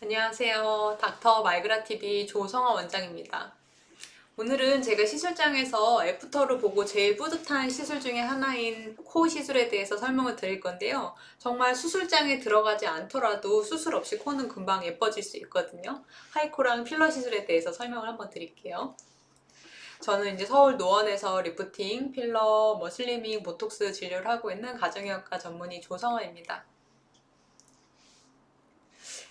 안녕하세요. 닥터 말그라TV 조성아 원장입니다. 오늘은 제가 시술장에서 애프터를 보고 제일 뿌듯한 시술 중에 하나인 코 시술에 대해서 설명을 드릴 건데요. 정말 수술장에 들어가지 않더라도 수술 없이 코는 금방 예뻐질 수 있거든요. 하이코랑 필러 시술에 대해서 설명을 한번 드릴게요. 저는 이제 서울 노원에서 리프팅, 필러, 슬리밍, 보톡스 진료를 하고 있는 가정의학과 전문의 조성아입니다.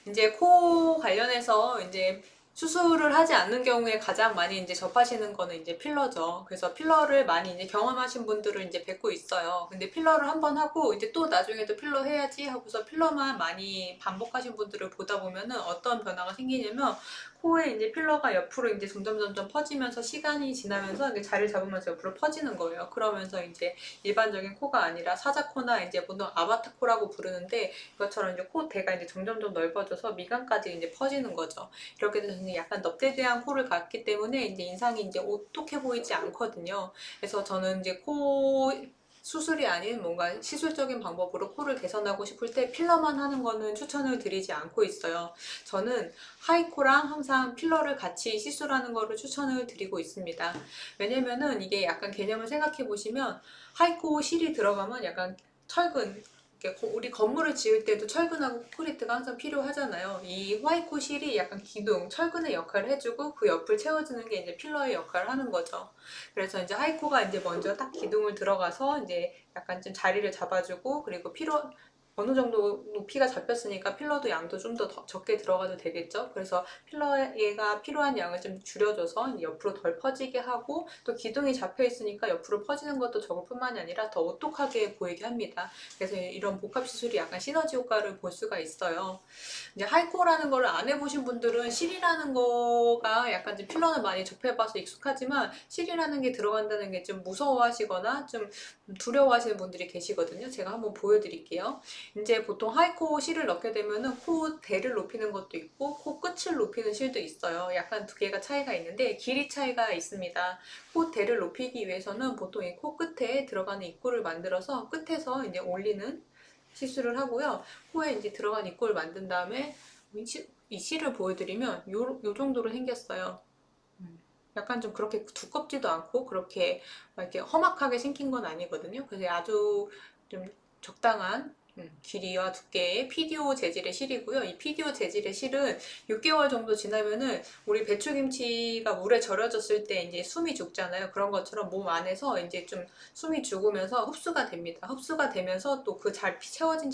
이제 코 관련해서 이제 수술을 하지 않는 경우에 가장 많이 이제 접하시는 거는 이제 필러죠. 그래서 필러를 많이 이제 경험하신 분들을 이제 뵙고 있어요. 근데 필러를 한 번 하고 이제 또 나중에도 필러 해야지 하고서 필러만 많이 반복하신 분들을 보다 보면은 어떤 변화가 생기냐면 코에 이제 필러가 옆으로 이제 점점 퍼지면서 시간이 지나면서 이게 자리를 잡으면서 옆으로 퍼지는 거예요. 그러면서 이제 일반적인 코가 아니라 사자코나 이제 보통 아바타코라고 부르는데 이것처럼 이제 코대가 이제 점점 넓어져서 미간까지 이제 퍼지는 거죠. 이렇게 돼서 약간 넙대대한 코를 갖기 때문에 이제 인상이 이제 오똑해 보이지 않거든요. 그래서 저는 이제 코 수술이 아닌 뭔가 시술적인 방법으로 코를 개선하고 싶을 때 필러만 하는 거는 추천을 드리지 않고 있어요. 저는 하이코랑 항상 필러를 같이 시술하는 거를 추천을 드리고 있습니다. 왜냐면은 이게 약간 개념을 생각해 보시면 하이코 실이 들어가면 약간 철근, 우리 건물을 지을 때도 철근하고 콘크리트가 항상 필요하잖아요. 이 화이코 실이 약간 기둥, 철근의 역할을 해주고 그 옆을 채워주는 게 이제 필러의 역할을 하는 거죠. 그래서 이제 하이코가 이제 먼저 딱 기둥을 들어가서 이제 약간 좀 자리를 잡아주고, 그리고 어느 정도 높이가 잡혔으니까 필러도 양도 좀 더 적게 들어가도 되겠죠. 그래서 필러가 필요한 양을 좀 줄여줘서 옆으로 덜 퍼지게 하고, 또 기둥이 잡혀 있으니까 옆으로 퍼지는 것도 적을 뿐만이 아니라 더 오똑하게 보이게 합니다. 그래서 이런 복합 시술이 약간 시너지 효과를 볼 수가 있어요. 이제 하이코라는 걸 안 해보신 분들은 실이라는 거가 약간 좀 필러는 많이 접해봐서 익숙하지만 실이라는 게 들어간다는 게 좀 무서워하시거나 좀 두려워하시는 분들이 계시거든요. 제가 한번 보여드릴게요. 이제 보통 하이코 실을 넣게 되면은 코 대를 높이는 것도 있고 코 끝을 높이는 실도 있어요. 약간 두 개가 차이가 있는데 길이 차이가 있습니다. 코 대를 높이기 위해서는 보통 이 코 끝에 들어가는 입구를 만들어서 끝에서 이제 올리는 시술을 하고요. 코에 이제 들어간 입구를 만든 다음에 이 실을 보여드리면 요 정도로 생겼어요. 약간 좀 그렇게 두껍지도 않고 그렇게 막 이렇게 험악하게 생긴 건 아니거든요. 그래서 아주 좀 적당한 길이와 두께의 PDO 재질의 실이고요. 이 PDO 재질의 실은 6개월 정도 지나면은 우리 배추김치가 물에 절여졌을 때 이제 숨이 죽잖아요. 그런 것처럼 몸 안에서 이제 좀 숨이 죽으면서 흡수가 됩니다. 흡수가 되면서 또 그 채워진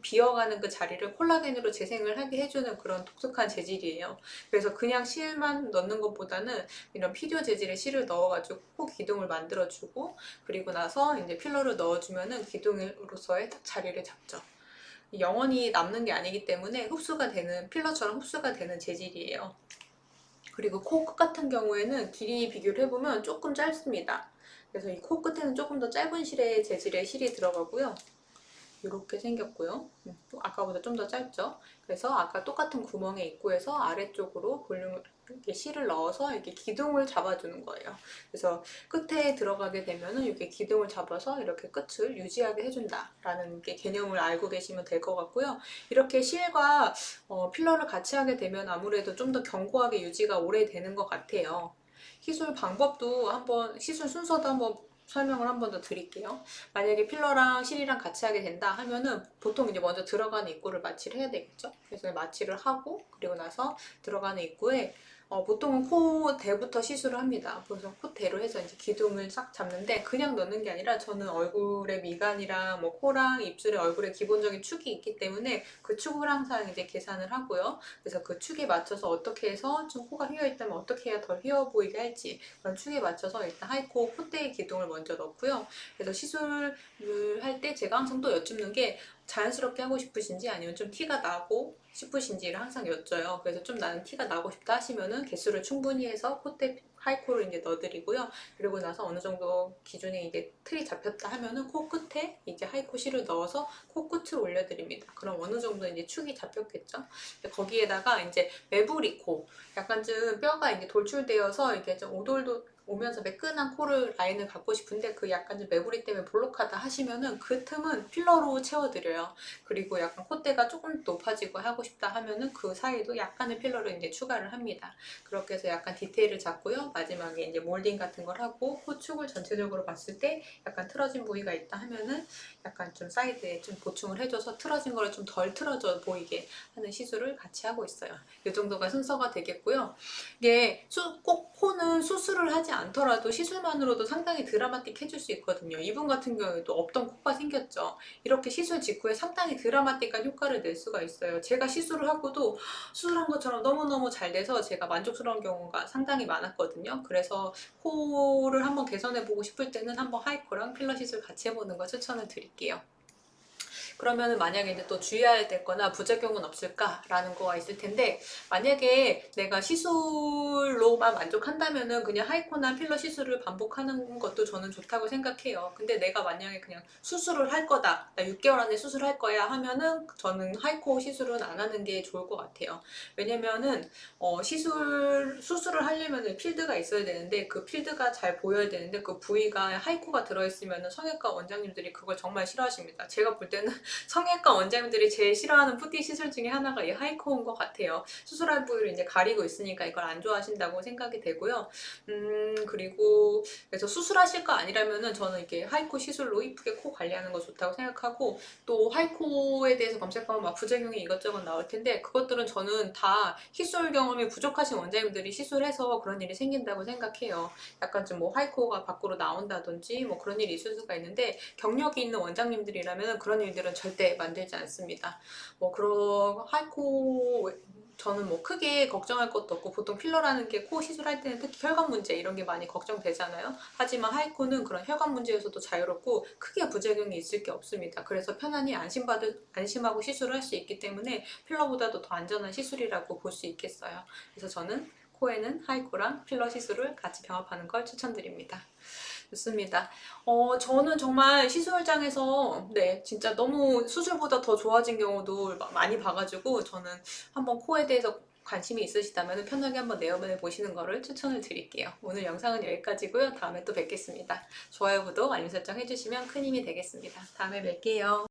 비어가는 그 자리를 콜라겐으로 재생을 하게 해주는 그런 독특한 재질이에요. 그래서 그냥 실만 넣는 것보다는 이런 피디오 재질의 실을 넣어가지고 코 기둥을 만들어주고, 그리고 나서 이제 필러를 넣어주면은 기둥으로서의 자리를 잡죠. 영원히 남는 게 아니기 때문에 필러처럼 흡수가 되는 재질이에요. 그리고 코 끝 같은 경우에는 길이 비교를 해보면 조금 짧습니다. 그래서 이 코 끝에는 조금 더 짧은 재질의 실이 들어가고요. 이렇게 생겼고요. 아까보다 좀 더 짧죠. 그래서 아까 똑같은 구멍의 입구에서 아래쪽으로 이렇게 실을 넣어서 이렇게 기둥을 잡아주는 거예요. 그래서 끝에 들어가게 되면은 이렇게 기둥을 잡아서 이렇게 끝을 유지하게 해준다라는 게 개념을 알고 계시면 될 것 같고요. 이렇게 실과 필러를 같이 하게 되면 아무래도 좀 더 견고하게 유지가 오래 되는 것 같아요. 시술 순서도 한번 설명을 한 번 더 드릴게요. 만약에 필러랑 실이랑 같이 하게 된다 하면은 보통 이제 먼저 들어가는 입구를 마취를 해야 되겠죠. 그래서 마취를 하고, 그리고 나서 들어가는 입구에 보통은 코대부터 시술을 합니다. 그래서 코대로 해서 이제 기둥을 싹 잡는데 그냥 넣는 게 아니라 저는 얼굴에 미간이랑 뭐 코랑 입술에 얼굴에 기본적인 축이 있기 때문에 그 축을 항상 이제 계산을 하고요. 그래서 그 축에 맞춰서 어떻게 해서 좀 코가 휘어 있다면 어떻게 해야 덜 휘어 보이게 할지 그런 축에 맞춰서 일단 하이코 콧대의 기둥을 먼저 넣고요. 그래서 시술을 할 때 제가 항상 또 여쭙는 게 자연스럽게 하고 싶으신지 아니면 좀 티가 나고 싶으신지를 항상 여쭤요. 그래서 좀 나는 티가 나고 싶다 하시면은 개수를 충분히 해서 콧대 하이코를 이제 넣어드리고요. 그리고 나서 어느 정도 기준에 이제 틀이 잡혔다 하면은 코 끝에 이제 하이코 실을 넣어서 코 끝을 올려드립니다. 그럼 어느 정도 이제 축이 잡혔겠죠. 거기에다가 이제 매부리코, 약간 좀 뼈가 이제 돌출되어서 이렇게 좀 오면서 매끈한 코를 라인을 갖고 싶은데 그 약간 좀 매부리 때문에 볼록하다 하시면은 그 틈은 필러로 채워드려요. 그리고 약간 콧대가 조금 높아지고 하고 싶다 하면은 그 사이도 약간의 필러를 이제 추가를 합니다. 그렇게 해서 약간 디테일을 잡고요. 마지막에 이제 몰딩 같은 걸 하고 코 축을 전체적으로 봤을 때 약간 틀어진 부위가 있다 하면은 약간 좀 사이드에 좀 보충을 해줘서 틀어진 거를 좀 덜 틀어져 보이게 하는 시술을 같이 하고 있어요. 이 정도가 순서가 되겠고요. 이게 꼭 코는 수술을 하지 않더라도 시술만으로도 상당히 드라마틱 해줄 수 있거든요. 이분 같은 경우에도 없던 코가 생겼죠. 이렇게 시술 직후에 상당히 드라마틱한 효과를 낼 수가 있어요. 제가 시술을 하고도 수술한 것처럼 너무너무 잘 돼서 제가 만족스러운 경우가 상당히 많았거든요. 그래서 코를 한번 개선해보고 싶을 때는 한번 하이코랑 필러 시술 같이 해보는 거 추천을 드릴게요. 그러면은 만약에 이제 또 주의해야 될 거나 부작용은 없을까라는 거가 있을 텐데, 만약에 내가 시술로만 만족한다면은 그냥 하이코나 필러 시술을 반복하는 것도 저는 좋다고 생각해요. 근데 내가 만약에 그냥 수술을 할 거다, 나 6개월 안에 수술할 거야 하면은 저는 하이코 시술은 안 하는 게 좋을 것 같아요. 왜냐면은 수술을 하려면 필드가 있어야 되는데 그 필드가 잘 보여야 되는데 그 부위가 하이코가 들어있으면 성형외과 원장님들이 그걸 정말 싫어하십니다. 제가 볼 때는 성형외과 원장님들이 제일 싫어하는 푸티 시술 중에 하나가 이 하이코인 것 같아요. 수술한 부위를 이제 가리고 있으니까 이걸 안 좋아하신다고 생각이 되고요. 그리고 그래서 수술하실 거 아니라면은 저는 이게 하이코 시술로 이쁘게 코 관리하는 거 좋다고 생각하고, 또 하이코에 대해서 검색하면 막 부작용이 이것저것 나올 텐데 그것들은 저는 다 시술 경험이 부족하신 원장님들이 시술해서 그런 일이 생긴다고 생각해요. 약간 좀 뭐 하이코가 밖으로 나온다든지 뭐 그런 일이 있을 수가 있는데, 경력이 있는 원장님들이라면 그런 일들은 절대 만들지 않습니다. 뭐 그런 하이코 저는 뭐 크게 걱정할 것도 없고, 보통 필러라는 게 코 시술할 때는 특히 혈관 문제 이런 게 많이 걱정되잖아요. 하지만 하이코는 그런 혈관 문제에서도 자유롭고 크게 부작용이 있을 게 없습니다. 그래서 편안히 안심하고 시술을 할 수 있기 때문에 필러보다도 더 안전한 시술이라고 볼 수 있겠어요. 그래서 저는 코에는 하이코랑 필러 시술을 같이 병합하는 걸 추천드립니다. 좋습니다. 저는 정말 시술장에서 네, 진짜 너무 수술보다 더 좋아진 경우도 많이 봐가지고 저는 한번 코에 대해서 관심이 있으시다면 편하게 한번 내어보내 보시는 거를 추천을 드릴게요. 오늘 영상은 여기까지고요. 다음에 또 뵙겠습니다. 좋아요, 구독, 알림 설정 해주시면 큰 힘이 되겠습니다. 다음에 뵐게요.